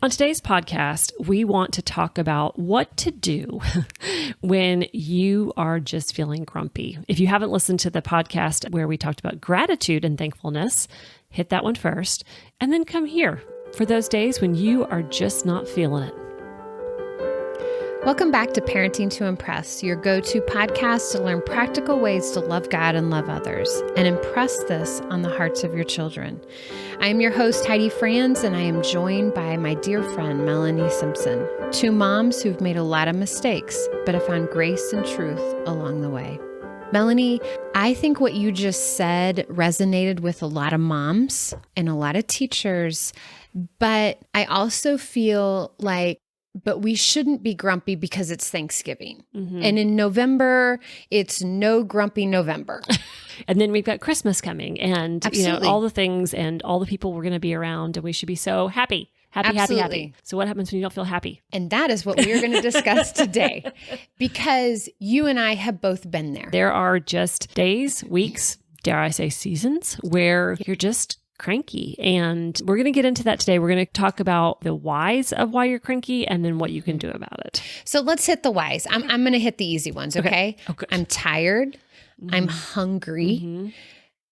On today's podcast, we want to talk about what to do when you are just feeling grumpy. If you haven't listened to the podcast where we talked about gratitude and thankfulness, hit that one first, and then come here for those days when you are just not feeling it. Welcome back to Parenting to Impress, your go-to podcast to learn practical ways to love God and love others, and impress this on the hearts of your children. I am your host, Heidi Franz, and I am joined by my dear friend, Melanie Simpson, two moms who've made a lot of mistakes, but have found grace and truth along the way. Melanie, I think what you just said resonated with a lot of moms and a lot of teachers, but I also feel like but we shouldn't be grumpy because it's Thanksgiving. Mm-hmm. And in November, it's no grumpy November. And then we've got Christmas coming and Absolutely. All the things and all the people we're going to be around, and we should be so happy. Happy. So what happens when you don't feel happy? And that is what we are going to discuss today, because you and I have both been there. There are just days, weeks, dare I say seasons, where you're just cranky. And we're going to get into that today. We're going to talk about the whys of why you're cranky and then what you can do about it. So let's hit the whys. I'm going to hit the easy ones, okay? I'm tired. Mm-hmm. I'm hungry. Mm-hmm.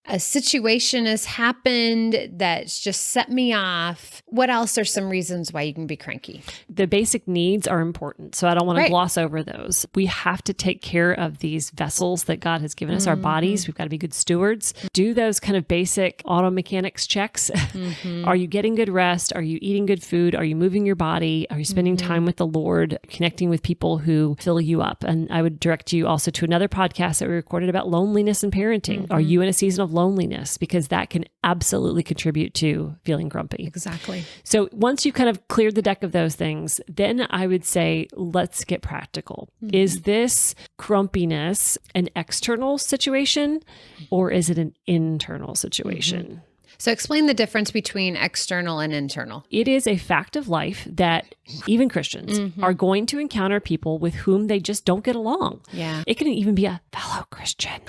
A situation has happened that's just set me off. What else are some reasons why you can be cranky? The basic needs are important, so I don't want to gloss over those. We have to take care of these vessels that God has given us, our bodies. We've got to be good stewards. Do those kind of basic auto mechanics checks. Mm-hmm. Are you getting good rest? Are you eating good food? Are you moving your body? Are you spending time with the Lord, connecting with people who fill you up? And I would direct you also to another podcast that we recorded about loneliness and parenting. Are you in a season of loneliness? Because that can absolutely contribute to feeling grumpy. Exactly. So once you kind of cleared the deck of those things, then I would say, let's get practical. Mm-hmm. Is this grumpiness an external situation or is it an internal situation? Mm-hmm. So explain the difference between external and internal. It is a fact of life that even Christians are going to encounter people with whom they just don't get along. Yeah. It can even be a fellow Christian.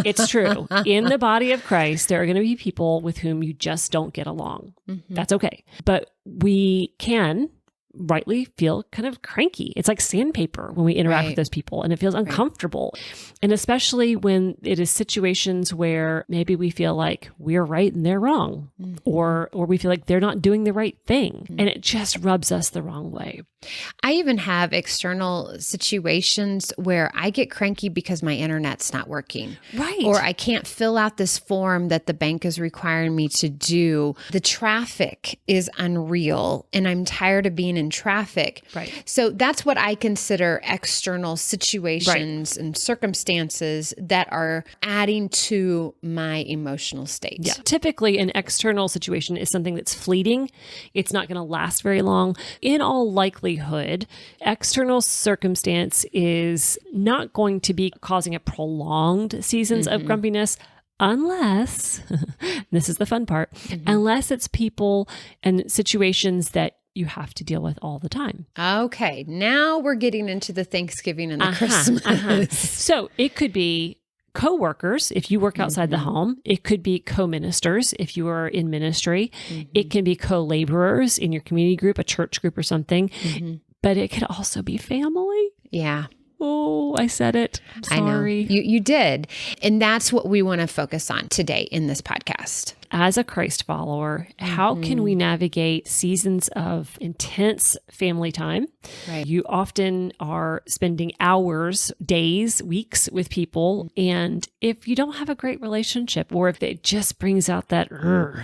It's true. In the body of Christ, there are going to be people with whom you just don't get along. Mm-hmm. That's okay. But we can rightly feel kind of cranky. It's like sandpaper when we interact with those people, and it feels uncomfortable. And especially when it is situations where maybe we feel like we're right and they're wrong, or we feel like they're not doing the right thing, and it just rubs us the wrong way. I even have external situations where I get cranky because my internet's not working. Right. Or I can't fill out this form that the bank is requiring me to do. The traffic is unreal and I'm tired of being in traffic. Right. So that's what I consider external situations and circumstances that are adding to my emotional state. Yeah. Typically an external situation is something that's fleeting. It's not going to last very long. In all likelihood, external circumstance is not going to be causing a prolonged seasons of grumpiness unless, this is the fun part, unless it's people and situations that you have to deal with all the time. Okay. Now we're getting into the Thanksgiving and the Christmas. So it could be co-workers, if you work outside the home. It could be co-ministers, if you are in ministry. It can be co-laborers in your community group, a church group or something. But it could also be family. Yeah. Oh, I said it. I'm sorry. I know. You did. And that's what we want to focus on today in this podcast. As a Christ follower, how can we navigate seasons of intense family time? Right. You often are spending hours, days, weeks with people. And if you don't have a great relationship, or if it just brings out that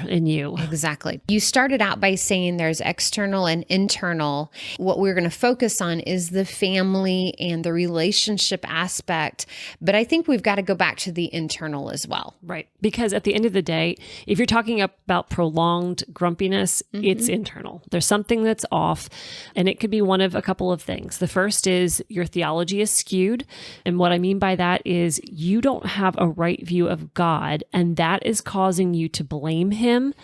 in you. Exactly. You started out by saying there's external and internal. What we're going to focus on is the family and the relationship aspect. But I think we've got to go back to the internal as well. Right. Because at the end of the day, if you're talking about prolonged grumpiness, it's internal. There's something that's off, and it could be one of a couple of things. The first is your theology is skewed. And what I mean by that is you don't have a right view of God, and that is causing you to blame him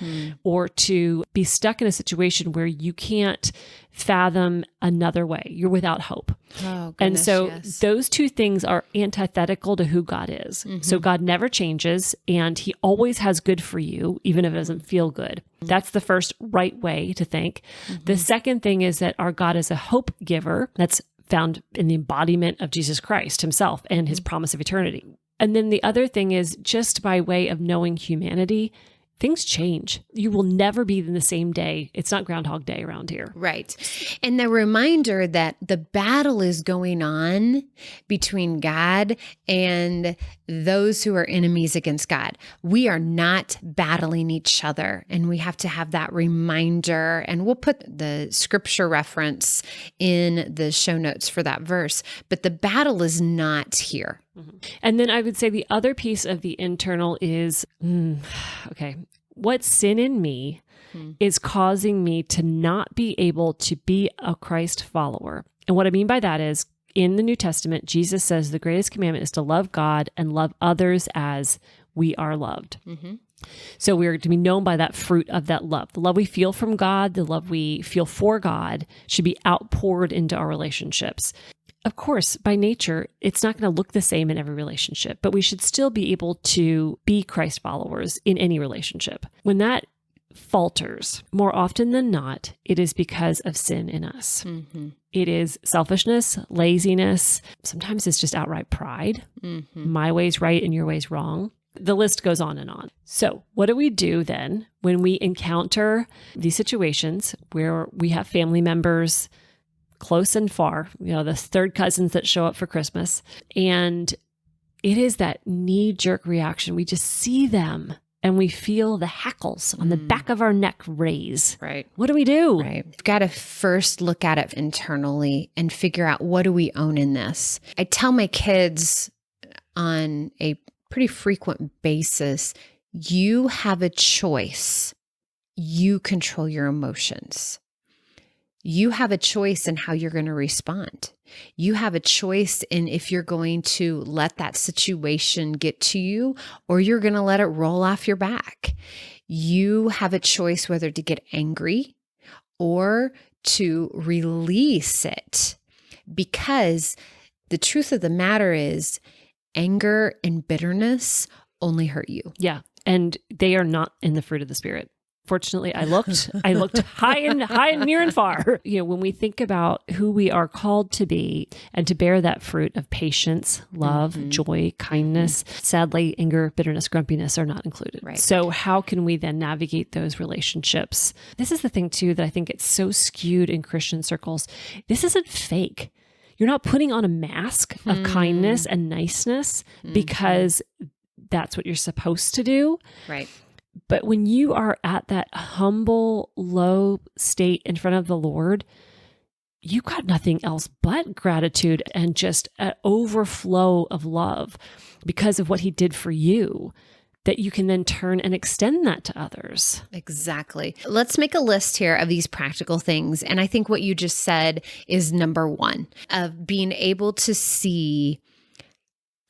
or to be stuck in a situation where you can't fathom another way. You're without hope. Oh, goodness, and so yes. those two things are antithetical to who God is. So God never changes, and he always has good for you, even if it doesn't feel good. That's the first right way to think. The second thing is that our God is a hope giver. That's found in the embodiment of Jesus Christ himself and his promise of eternity. And then the other thing is, just by way of knowing humanity, things change. You will never be in the same day. It's not Groundhog Day around here. Right. And the reminder that the battle is going on between God and those who are enemies against God. We are not battling each other, and we have to have that reminder. And we'll put the scripture reference in the show notes for that verse. But the battle is not here. And then I would say the other piece of the internal is, okay, what sin in me is causing me to not be able to be a Christ follower. And what I mean by that is, in the New Testament, Jesus says the greatest commandment is to love God and love others as we are loved. So we're to be known by that fruit of that love. The love we feel from God, the love we feel for God should be outpoured into our relationships. Of course, by nature, it's not going to look the same in every relationship, but we should still be able to be Christ followers in any relationship. When that falters, more often than not, it is because of sin in us. It is selfishness, laziness. Sometimes it's just outright pride. My way's right and your way's wrong. The list goes on and on. So what do we do then when we encounter these situations where we have family members close and far, the third cousins that show up for Christmas, and it is that knee-jerk reaction. We just see them and we feel the hackles on the back of our neck raise. Right. What do we do? Right. We've got to first look at it internally and figure out, what do we own in this? I tell my kids on a pretty frequent basis, you have a choice. You control your emotions. You have a choice in how you're going to respond. You have a choice in if you're going to let that situation get to you or you're going to let it roll off your back. You have a choice whether to get angry or to release it, because the truth of the matter is anger and bitterness only hurt you. Yeah. And they are not in the fruit of the Spirit. Fortunately, I looked high and near and far. When we think about who we are called to be and to bear that fruit of patience, love, joy, kindness, sadly, anger, bitterness, grumpiness are not included. Right. So how can we then navigate those relationships? This is the thing too, that I think it's so skewed in Christian circles. This isn't fake. You're not putting on a mask of kindness and niceness because that's what you're supposed to do. Right. But when you are at that humble, low state in front of the Lord, you got nothing else but gratitude and just an overflow of love because of what he did for you, that you can then turn and extend that to others. Exactly. Let's make a list here of these practical things. And I think what you just said is number one, of being able to see,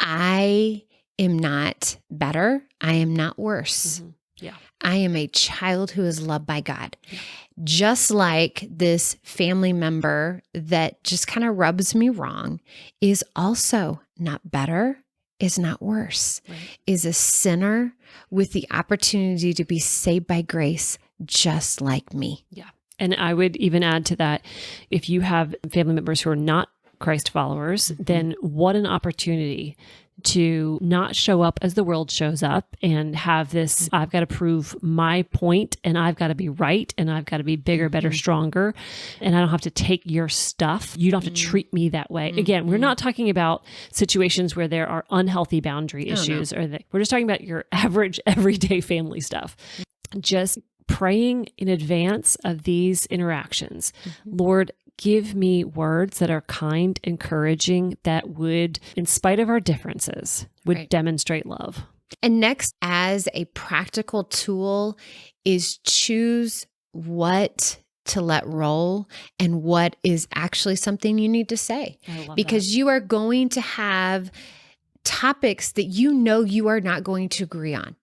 I am not better. I am not worse. Yeah. I am a child who is loved by God. Yeah. Just like this family member that just kind of rubs me wrong is also not better, is not worse, is a sinner with the opportunity to be saved by grace, just like me. Yeah. And I would even add to that, if you have family members who are not Christ followers, then what an opportunity to not show up as the world shows up and have this, I've got to prove my point and I've got to be right and I've got to be bigger, better, stronger. And I don't have to take your stuff. You don't have to treat me that way. Again, we're not talking about situations where there are unhealthy boundary issues we're just talking about your average everyday family stuff. Just praying in advance of these interactions. Lord, give me words that are kind, encouraging, that would, in spite of our differences, would demonstrate love. And next, as a practical tool, is choose what to let roll and what is actually something you need to say. Because you are going to have topics that you are not going to agree on.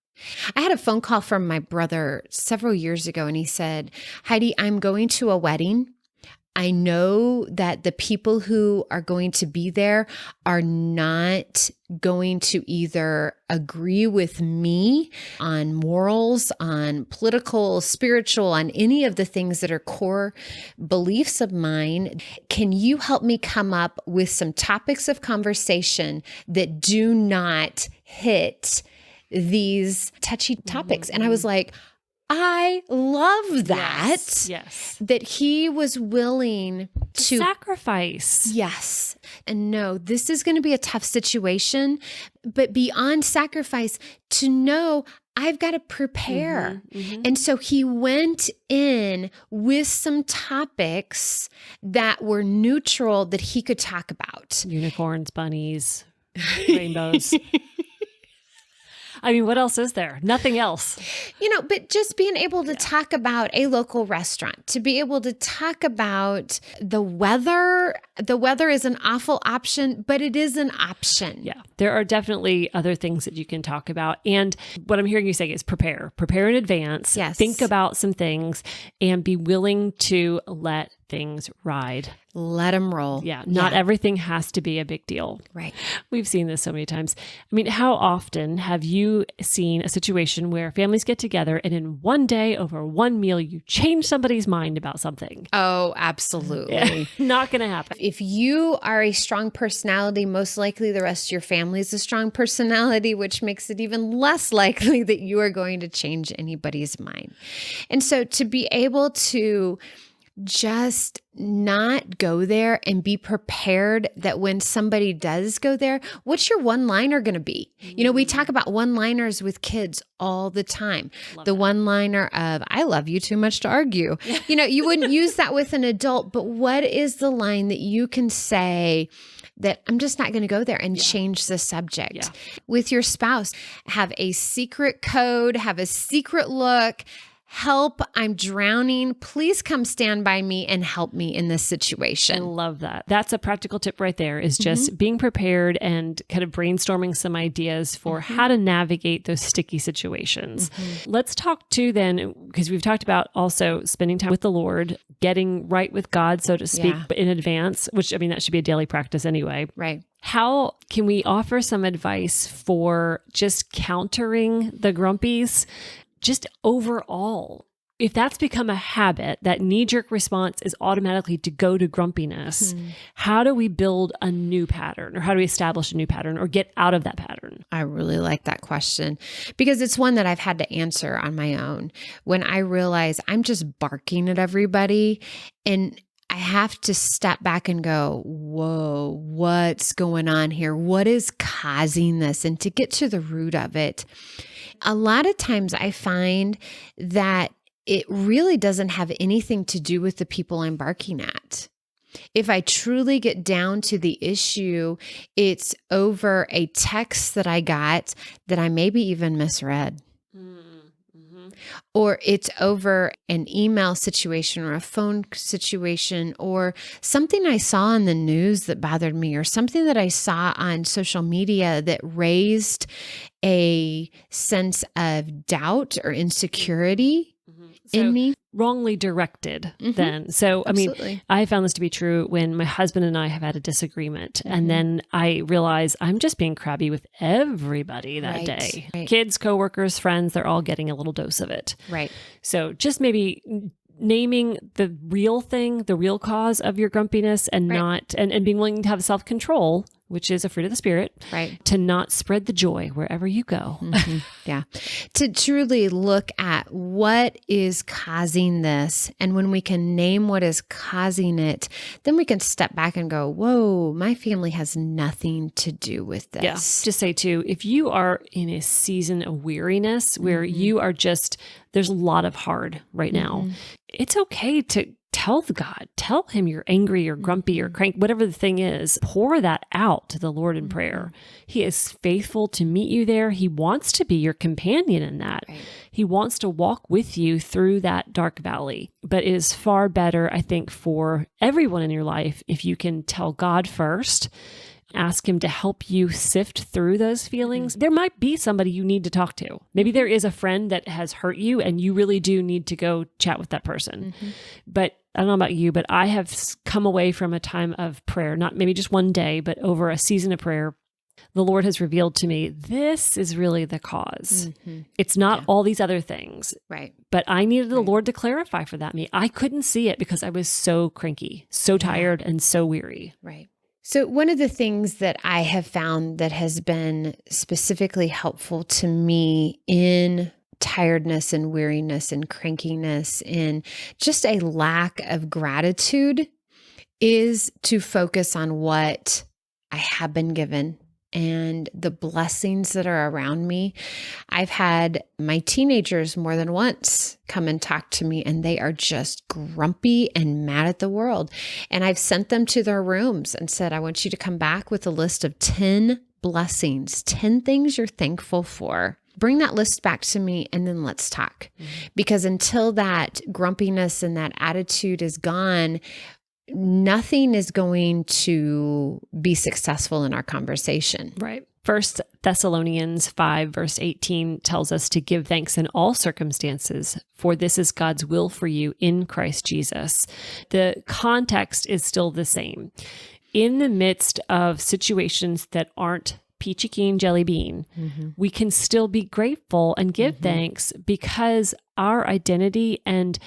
I had a phone call from my brother several years ago, and he said, Heidi, I'm going to a wedding. I know that the people who are going to be there are not going to either agree with me on morals, on political, spiritual, on any of the things that are core beliefs of mine. Can you help me come up with some topics of conversation that do not hit these touchy topics? And I was like, I love that. Yes. That he was willing to sacrifice. Yes. And no, this is going to be a tough situation, but beyond sacrifice, to know I've got to prepare. And so he went in with some topics that were neutral that he could talk about. Unicorns, bunnies, rainbows. I mean, what else is there? Nothing else. But just being able to talk about a local restaurant, to be able to talk about the weather. The weather is an awful option, but it is an option. Yeah. There are definitely other things that you can talk about. And what I'm hearing you say is prepare in advance. Yes. Think about some things and be willing to let things ride. Let them roll. Yeah. Not everything has to be a big deal. Right. We've seen this so many times. I mean, how often have you seen a situation where families get together and in one day over one meal, you change somebody's mind about something? Oh, absolutely. Yeah. Not going to happen. If you are a strong personality, most likely the rest of your family is a strong personality, which makes it even less likely that you are going to change anybody's mind. And so to be able to just not go there and be prepared that when somebody does go there, what's your one-liner going to be? We talk about one-liners with kids all the time. One-liner of, I love you too much to argue. You wouldn't use that with an adult, but what is the line that you can say that I'm just not going to go there and change the subject? Yeah. With your spouse, have a secret code, have a secret look. Help, I'm drowning. Please come stand by me and help me in this situation. I love that. That's a practical tip right there, is just being prepared and kind of brainstorming some ideas for how to navigate those sticky situations. Let's talk too then, because we've talked about also spending time with the Lord, getting right with God, so to speak, in advance, which, I mean, that should be a daily practice anyway. Right. How can we offer some advice for just countering the grumpies? Just overall, if that's become a habit, that knee-jerk response is automatically to go to grumpiness, how do we build a new pattern, or how do we establish a new pattern or get out of that pattern? I really like that question because it's one that I've had to answer on my own. When I realize I'm just barking at everybody and I have to step back and go, whoa, what's going on here? What is causing this? And to get to the root of it, a lot of times I find that it really doesn't have anything to do with the people I'm barking at. If I truly get down to the issue, it's over a text that I got that I maybe even misread. Or it's over an email situation or a phone situation or something I saw in the news that bothered me or something that I saw on social media that raised a sense of doubt or insecurity in me. Wrongly directed then. So, Absolutely. I mean, I found this to be true when my husband and I have had a disagreement. And then I realize I'm just being crabby with everybody that day. Right. Kids, coworkers, friends, they're all getting a little dose of it. Right. So just maybe naming the real thing, the real cause of your grumpiness and and being willing to have self-control, which is a fruit of the Spirit, to not spread the joy wherever you go. Yeah. To truly look at what is causing this. And when we can name what is causing it, then we can step back and go, whoa, my family has nothing to do with this. Yeah. Just say too, if you are in a season of weariness where you are just, there's a lot of hard right now, it's okay to tell God, tell him you're angry or grumpy or cranky, whatever the thing is, pour that out to the Lord in prayer. He is faithful to meet you there. He wants to be your companion in that. He wants to walk with you through that dark valley. But it is far better, I think, for everyone in your life if you can tell God first ask him to help you sift through those feelings, there might be somebody you need to talk to. Maybe there is a friend that has hurt you and you really do need to go chat with that person. But I don't know about you, but I have come away from a time of prayer, not maybe just one day, but over a season of prayer. The Lord has revealed to me, this is really the cause. It's not all these other things. Right. But I needed the Lord to clarify for that me. I couldn't see it because I was so cranky, so tired, and so weary. Right. So one of the things that I have found that has been specifically helpful to me in tiredness and weariness and crankiness and just a lack of gratitude is to focus on what I have been given and the blessings that are around me. I've had my teenagers more than once come and talk to me, and they are just grumpy and mad at the world. And I've sent them to their rooms and said, I want you to come back with a list of 10 blessings, 10 things you're thankful for. Bring that list back to me and then let's talk. Because until that grumpiness and that attitude is gone, nothing is going to be successful in our conversation. Right. 1 Thessalonians 5 verse 18 tells us to give thanks in all circumstances, for this is God's will for you in Christ Jesus. The context is still the same. In the midst of situations that aren't peachy keen jelly bean, we can still be grateful and give thanks because our identity and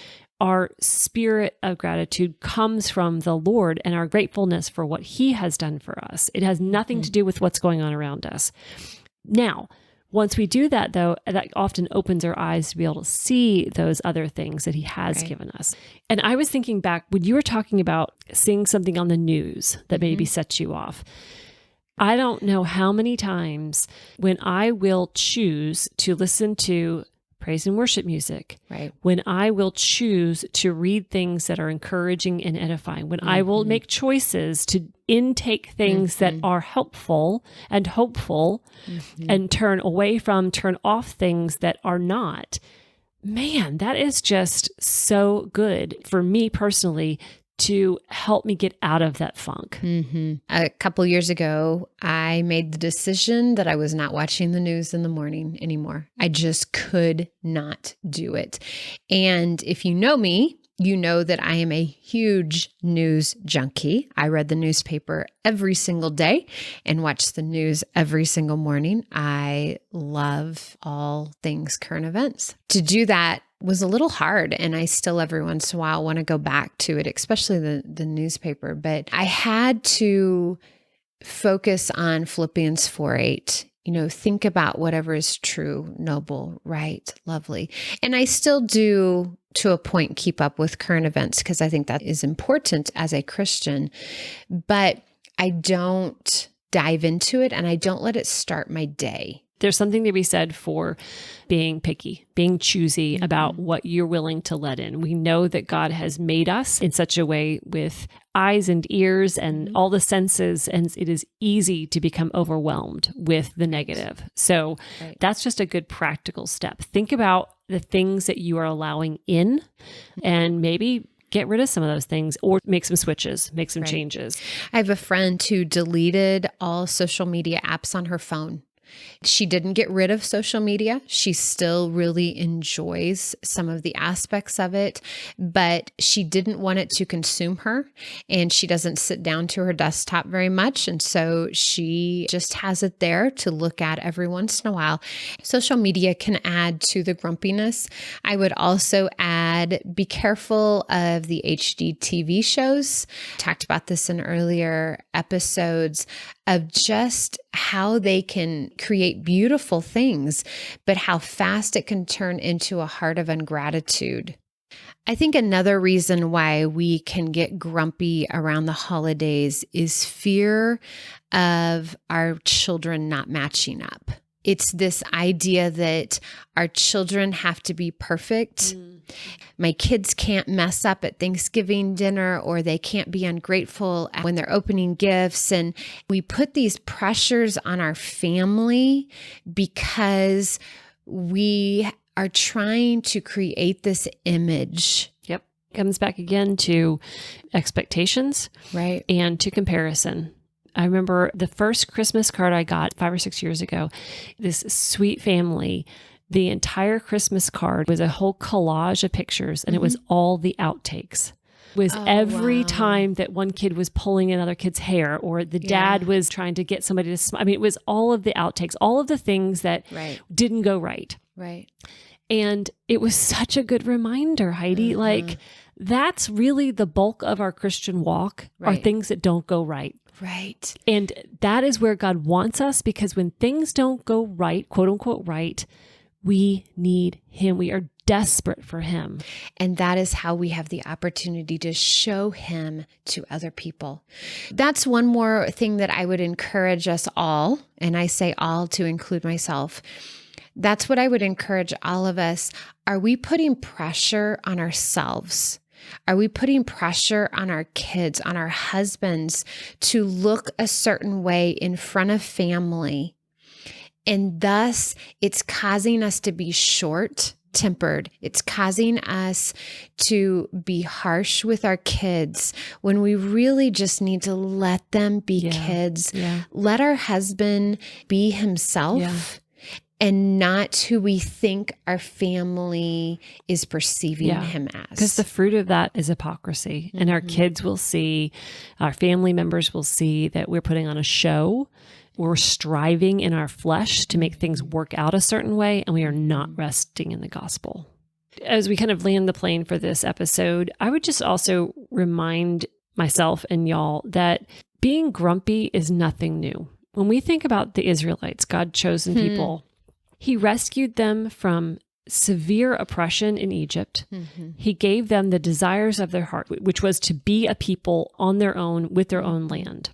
our spirit of gratitude comes from the Lord and our gratefulness for what He has done for us. It has nothing to do with what's going on around us. Now, once we do that, though, that often opens our eyes to be able to see those other things that He has given us. And I was thinking back when you were talking about seeing something on the news that maybe sets you off. I don't know how many times when I will choose to listen to praise and worship music, when I will choose to read things that are encouraging and edifying, when I will make choices to intake things that are helpful and hopeful and turn off things that are not. Man, that is just so good for me personally to help me get out of that funk. A couple years ago, I made the decision that I was not watching the news in the morning anymore. I just could not do it. And if you know me, you know that I am a huge news junkie. I read the newspaper every single day and watch the news every single morning. I love all things current events. To do that was a little hard, and I still every once in a while want to go back to it, especially the newspaper. But I had to focus on Philippians 4:8. Think about whatever is true, noble, right, lovely. And I still do, to a point, keep up with current events because I think that is important as a Christian. But I don't dive into it and I don't let it start my day. There's something to be said for being picky, being choosy about what you're willing to let in. We know that God has made us in such a way with eyes and ears and all the senses, and it is easy to become overwhelmed with the negative. So that's just a good practical step. Think about the things that you are allowing in and maybe get rid of some of those things or make some switches, make some changes. I have a friend who deleted all social media apps on her phone. She didn't get rid of social media. She still really enjoys some of the aspects of it, but she didn't want it to consume her, and she doesn't sit down to her desktop very much. And so she just has it there to look at every once in a while. Social media can add to the grumpiness. I would also add, be careful of the HD TV shows. Talked about this in earlier episodes of just how they can create beautiful things, but how fast it can turn into a heart of ingratitude. I think another reason why we can get grumpy around the holidays is fear of our children not matching up. It's this idea that our children have to be perfect. My kids can't mess up at Thanksgiving dinner, or they can't be ungrateful when they're opening gifts. And we put these pressures on our family because we are trying to create this image. Yep. Comes back again to expectations, right? And to comparison. I remember the first Christmas card I got 5 or 6 years ago, this sweet family, the entire Christmas card was a whole collage of pictures, and it was all the outtakes. It was every time that one kid was pulling another kid's hair, or the dad was trying to get somebody to smile. I mean, it was all of the outtakes, all of the things that didn't go right. Right. And it was such a good reminder, Heidi, like that's really the bulk of our Christian walk are things that don't go right. Right. And that is where God wants us, because when things don't go right, quote unquote, right, we need Him. We are desperate for Him. And that is how we have the opportunity to show Him to other people. That's one more thing that I would encourage us all, and I say all to include myself. That's what I would encourage all of us. Are we putting pressure on ourselves? Are we putting pressure on our kids, on our husbands to look a certain way in front of family? And thus, it's causing us to be short-tempered. It's causing us to be harsh with our kids when we really just need to let them be kids. Yeah. Let our husband be himself. And not who we think our family is perceiving him as. Because the fruit of that is hypocrisy. And our kids will see, our family members will see that we're putting on a show. We're striving in our flesh to make things work out a certain way, and we are not resting in the gospel. As we kind of land the plane for this episode, I would just also remind myself and y'all that being grumpy is nothing new. When we think about the Israelites, God's chosen people, He rescued them from severe oppression in Egypt. He gave them the desires of their heart, which was to be a people on their own with their own land.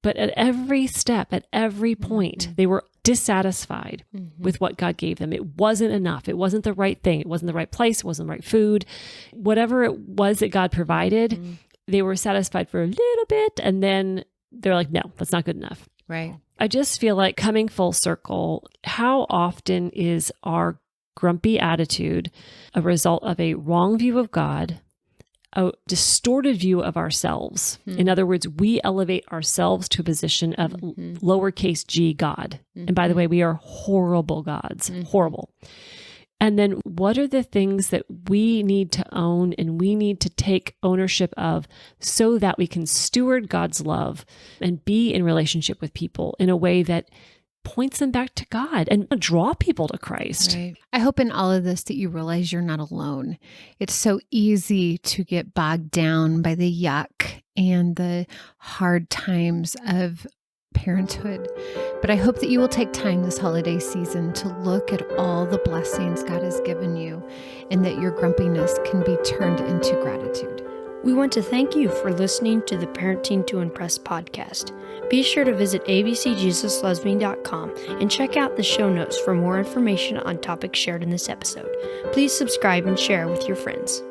But at every step, at every point, they were dissatisfied with what God gave them. It wasn't enough. It wasn't the right thing. It wasn't the right place. It wasn't the right food. Whatever it was that God provided, they were satisfied for a little bit. And then they're like, no, that's not good enough. Right. I just feel like, coming full circle, how often is our grumpy attitude a result of a wrong view of God, a distorted view of ourselves? In other words, we elevate ourselves to a position of lowercase g God. And by the way, we are horrible gods, horrible. And then what are the things that we need to own and we need to take ownership of so that we can steward God's love and be in relationship with people in a way that points them back to God and draw people to Christ? Right. I hope in all of this that you realize you're not alone. It's so easy to get bogged down by the yuck and the hard times of parenthood. But I hope that you will take time this holiday season to look at all the blessings God has given you, and that your grumpiness can be turned into gratitude. We want to thank you for listening to the Parenting to Impress podcast. Be sure to visit ABCJesusLovesMe.com and check out the show notes for more information on topics shared in this episode. Please subscribe and share with your friends.